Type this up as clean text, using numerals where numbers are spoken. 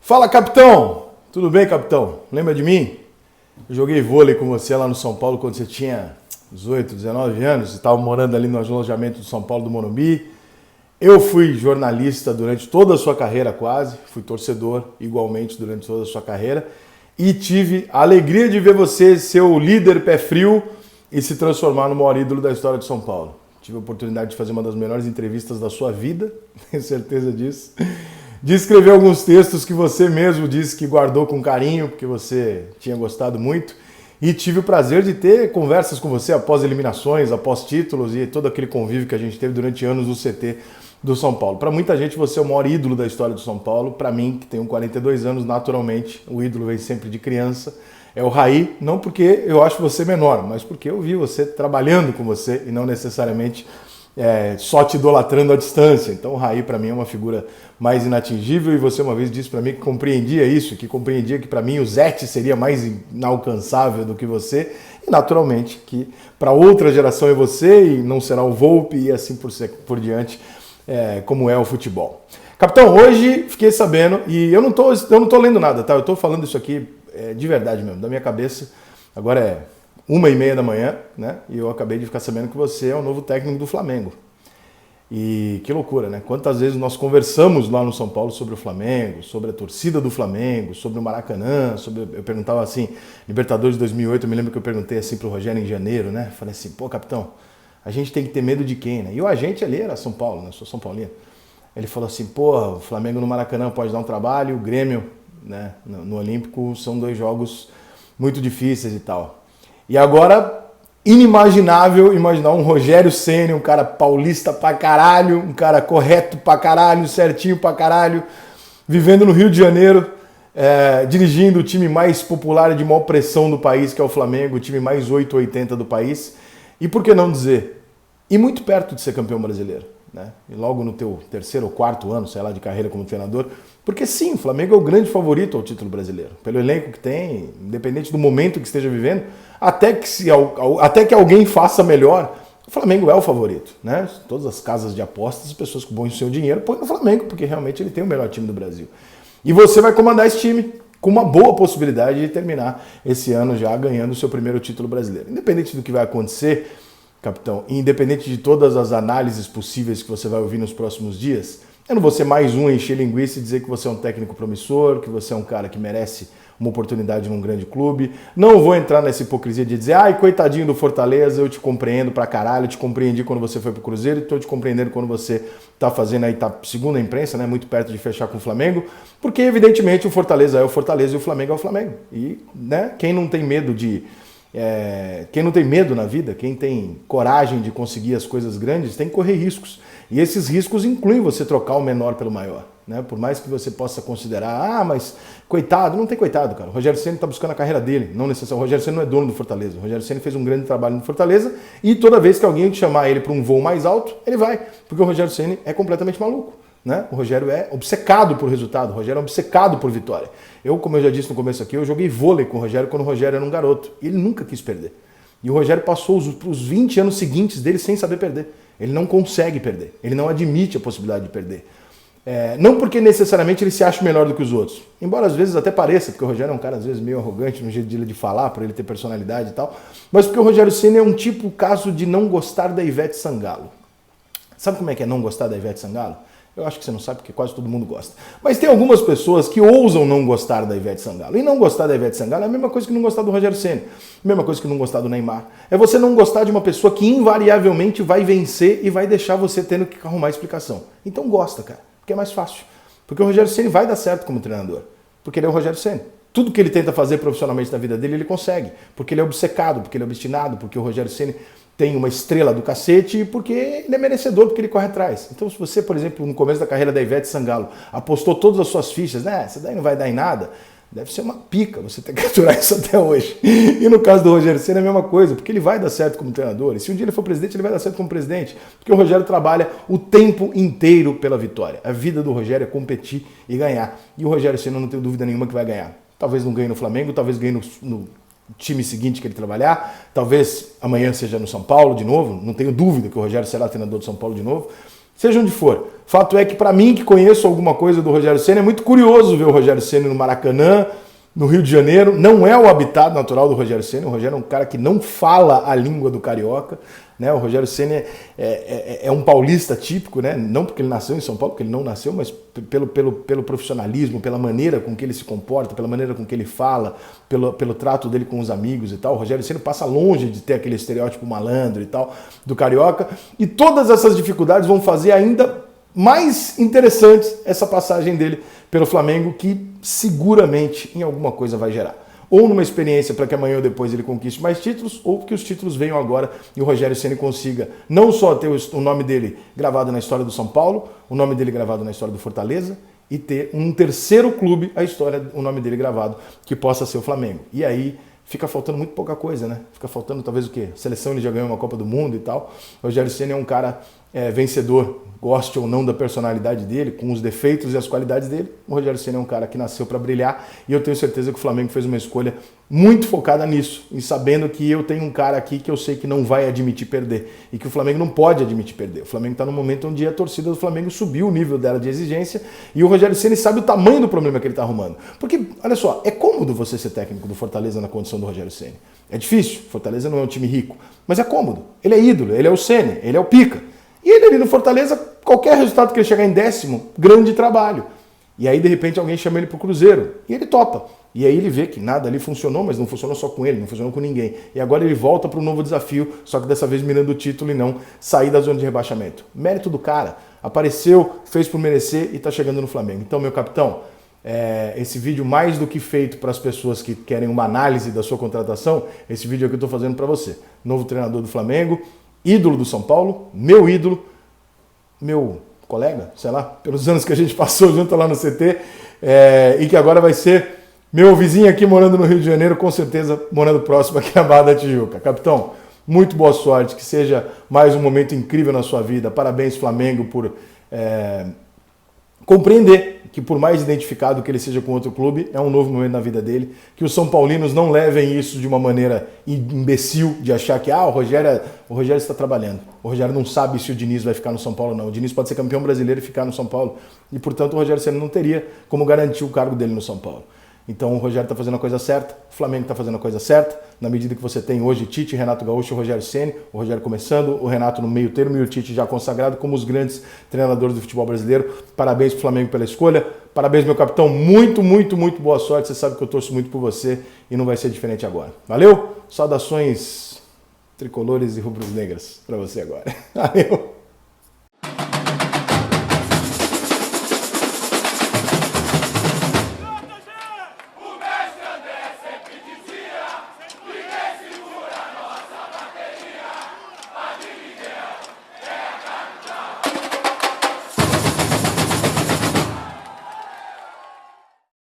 Fala, capitão! Tudo bem, capitão? Lembra de mim? Eu joguei vôlei com você lá no São Paulo quando você tinha 18, 19 anos e estava morando ali no alojamento do São Paulo do Morumbi. Eu fui jornalista durante toda a sua carreira quase, fui torcedor igualmente durante toda a sua carreira e tive a alegria de ver você ser o líder pé frio e se transformar no maior ídolo da história de São Paulo. Tive a oportunidade de fazer uma das melhores entrevistas da sua vida, tenho certeza disso. De escrever alguns textos que você mesmo disse que guardou com carinho, porque você tinha gostado muito. E tive o prazer de ter conversas com você após eliminações, após títulos e todo aquele convívio que a gente teve durante anos no CT do São Paulo. Para muita gente você é o maior ídolo da história do São Paulo. Para mim, que tenho 42 anos, naturalmente, o ídolo vem sempre de criança. É o Raí, não porque eu acho você menor, mas porque eu vi você trabalhando com você e não necessariamente só te idolatrando à distância. Então o Raí para mim é uma figura mais inatingível e você uma vez disse para mim que compreendia isso, que compreendia que para mim o Zete seria mais inalcançável do que você e naturalmente que para outra geração é você e não será o Volpi e assim por diante, como é o futebol. Capitão, hoje fiquei sabendo e eu não tô lendo nada, tá? Eu tô falando isso aqui de verdade mesmo, da minha cabeça. Agora é 1h30 da manhã, né? E eu acabei de ficar sabendo que você é o novo técnico do Flamengo. E que loucura, né? Quantas vezes nós conversamos lá no São Paulo sobre o Flamengo, sobre a torcida do Flamengo, sobre o Maracanã, eu perguntava assim, Libertadores de 2008, eu me lembro que eu perguntei assim pro Rogério em janeiro, né? Falei assim, pô, capitão, a gente tem que ter medo de quem, né? E o agente ali era São Paulo, né? Eu sou São Paulino. Ele falou assim, pô, o Flamengo no Maracanã pode dar um trabalho, o Grêmio, né, no Olímpico são 2 jogos muito difíceis e tal. E agora, inimaginável imaginar um Rogério Ceni, um cara paulista pra caralho, um cara correto pra caralho, certinho pra caralho, vivendo no Rio de Janeiro, dirigindo o time mais popular e de maior pressão do país, que é o Flamengo, o time mais 880 do país. E por que não dizer, e muito perto de ser campeão brasileiro, né? E logo no teu 3º ou 4º ano, sei lá, de carreira como treinador, porque sim, o Flamengo é o grande favorito ao título brasileiro, pelo elenco que tem, independente do momento que esteja vivendo, até que alguém faça melhor, o Flamengo é o favorito, né? Todas as casas de apostas, as pessoas que põem o seu dinheiro põem no Flamengo, porque realmente ele tem o melhor time do Brasil. E você vai comandar esse time com uma boa possibilidade de terminar esse ano já ganhando o seu primeiro título brasileiro. Independente do que vai acontecer, capitão, e independente de todas as análises possíveis que você vai ouvir nos próximos dias, eu não vou ser mais um a encher linguiça e dizer que você é um técnico promissor, que você é um cara que merece uma oportunidade num grande clube. Não vou entrar nessa hipocrisia de dizer, ai, coitadinho do Fortaleza, eu te compreendo pra caralho, eu te compreendi quando você foi pro Cruzeiro e tô te compreendendo quando você tá fazendo aí, tá segundo a imprensa, né, muito perto de fechar com o Flamengo, porque evidentemente o Fortaleza é o Fortaleza e o Flamengo é o Flamengo. E, né, quem não tem medo na vida, quem tem coragem de conseguir as coisas grandes, tem que correr riscos. E esses riscos incluem você trocar o menor pelo maior, né? Por mais que você possa considerar, mas coitado, não tem coitado, cara. O Rogério Ceni está buscando a carreira dele, não necessariamente. O Rogério Ceni não é dono do Fortaleza. O Rogério Ceni fez um grande trabalho no Fortaleza e toda vez que alguém chamar ele para um voo mais alto, ele vai, porque o Rogério Ceni é completamente maluco, né? O Rogério é obcecado por resultado, o Rogério é obcecado por vitória. Eu, como eu já disse no começo aqui, eu joguei vôlei com o Rogério quando o Rogério era um garoto e ele nunca quis perder. E o Rogério passou os 20 anos seguintes dele sem saber perder. Ele não consegue perder, ele não admite a possibilidade de perder. Não porque necessariamente ele se acha melhor do que os outros, embora às vezes até pareça, porque o Rogério é um cara às vezes meio arrogante no jeito de falar, por ele ter personalidade e tal, mas porque o Rogério Ceni é um tipo, caso de não gostar da Ivete Sangalo. Sabe como é que é não gostar da Ivete Sangalo? Eu acho que você não sabe porque quase todo mundo gosta. Mas tem algumas pessoas que ousam não gostar da Ivete Sangalo. E não gostar da Ivete Sangalo é a mesma coisa que não gostar do Rogério Ceni. A mesma coisa que não gostar do Neymar. É você não gostar de uma pessoa que invariavelmente vai vencer e vai deixar você tendo que arrumar explicação. Então gosta, cara. Porque é mais fácil. Porque o Rogério Ceni vai dar certo como treinador. Porque ele é o Rogério Ceni. Tudo que ele tenta fazer profissionalmente na vida dele, ele consegue. Porque ele é obcecado, porque ele é obstinado, porque o Rogério Ceni tem uma estrela do cacete e porque ele é merecedor, porque ele corre atrás. Então, se você, por exemplo, no começo da carreira da Ivete Sangalo, apostou todas as suas fichas, né? Essa daí não vai dar em nada, deve ser uma pica você ter que aturar isso até hoje. E no caso do Rogério Ceni é a mesma coisa, porque ele vai dar certo como treinador. E se um dia ele for presidente, ele vai dar certo como presidente. Porque o Rogério trabalha o tempo inteiro pela vitória. A vida do Rogério é competir e ganhar. E o Rogério Ceni, eu não tenho dúvida nenhuma que vai ganhar. Talvez não ganhe no Flamengo, talvez ganhe no time seguinte que ele trabalhar, talvez amanhã seja no São Paulo de novo, não tenho dúvida que o Rogério será treinador do São Paulo de novo, seja onde for. Fato é que para mim, que conheço alguma coisa do Rogério Ceni, é muito curioso ver o Rogério Ceni no Maracanã, no Rio de Janeiro. Não é o habitat natural do Rogério Ceni. O Rogério é um cara que não fala a língua do carioca, né? O Rogério Ceni é um paulista típico, né? Não porque ele nasceu em São Paulo, porque ele não nasceu, mas pelo profissionalismo, pela maneira com que ele se comporta, pela maneira com que ele fala, pelo trato dele com os amigos e tal. O Rogério Ceni passa longe de ter aquele estereótipo malandro e tal do carioca. E todas essas dificuldades vão fazer ainda mais interessantes essa passagem dele pelo Flamengo, que seguramente em alguma coisa vai gerar. Ou numa experiência para que amanhã ou depois ele conquiste mais títulos, ou que os títulos venham agora e o Rogério Ceni consiga não só ter o nome dele gravado na história do São Paulo, o nome dele gravado na história do Fortaleza, e ter um terceiro clube, o nome dele gravado, que possa ser o Flamengo. E aí fica faltando muito pouca coisa, né? Fica faltando talvez o quê? Seleção, ele já ganhou uma Copa do Mundo e tal. O Rogério Ceni é um cara vencedor, goste ou não da personalidade dele, com os defeitos e as qualidades dele. O Rogério Ceni é um cara que nasceu para brilhar e eu tenho certeza que o Flamengo fez uma escolha muito focada nisso, e sabendo que eu tenho um cara aqui que eu sei que não vai admitir perder e que o Flamengo não pode admitir perder. O Flamengo está num momento onde a torcida do Flamengo subiu o nível dela de exigência e o Rogério Ceni sabe o tamanho do problema que ele está arrumando. Porque, olha só, é cômodo você ser técnico do Fortaleza na condição do Rogério Ceni. É difícil, Fortaleza não é um time rico, mas é cômodo. Ele é ídolo, ele é o Ceni, ele é o pica. E ele ali no Fortaleza, qualquer resultado que ele chegar em 10º, grande trabalho. E aí, de repente, alguém chama ele pro Cruzeiro. E ele topa. E aí ele vê que nada ali funcionou, mas não funcionou só com ele, não funcionou com ninguém. E agora ele volta para um novo desafio, só que dessa vez mirando o título e não sair da zona de rebaixamento. Mérito do cara. Apareceu, fez por merecer e tá chegando no Flamengo. Então, meu capitão, esse vídeo mais do que feito para as pessoas que querem uma análise da sua contratação, esse vídeo aqui eu estou fazendo para você. Novo treinador do Flamengo, ídolo do São Paulo, meu ídolo, meu colega, sei lá, pelos anos que a gente passou junto lá no CT, e que agora vai ser meu vizinho aqui morando no Rio de Janeiro, com certeza morando próximo aqui à Barra da Tijuca. Capitão, muito boa sorte, que seja mais um momento incrível na sua vida. Parabéns, Flamengo, por compreender que, por mais identificado que ele seja com outro clube, é um novo momento na vida dele, que os São Paulinos não levem isso de uma maneira imbecil, de achar que o Rogério está trabalhando. O Rogério não sabe se o Diniz vai ficar no São Paulo ou não. O Diniz pode ser campeão brasileiro e ficar no São Paulo. E, portanto, o Rogério Ceni não teria como garantir o cargo dele no São Paulo. Então o Rogério está fazendo a coisa certa, o Flamengo está fazendo a coisa certa, na medida que você tem hoje Tite, Renato Gaúcho e Rogério Ceni, o Rogério começando, o Renato no meio termo e o Tite já consagrado como os grandes treinadores do futebol brasileiro. Parabéns para o Flamengo pela escolha, parabéns, meu capitão, muito, muito, muito boa sorte, você sabe que eu torço muito por você e não vai ser diferente agora. Valeu? Saudações tricolores e rubros-negras para você agora. Valeu!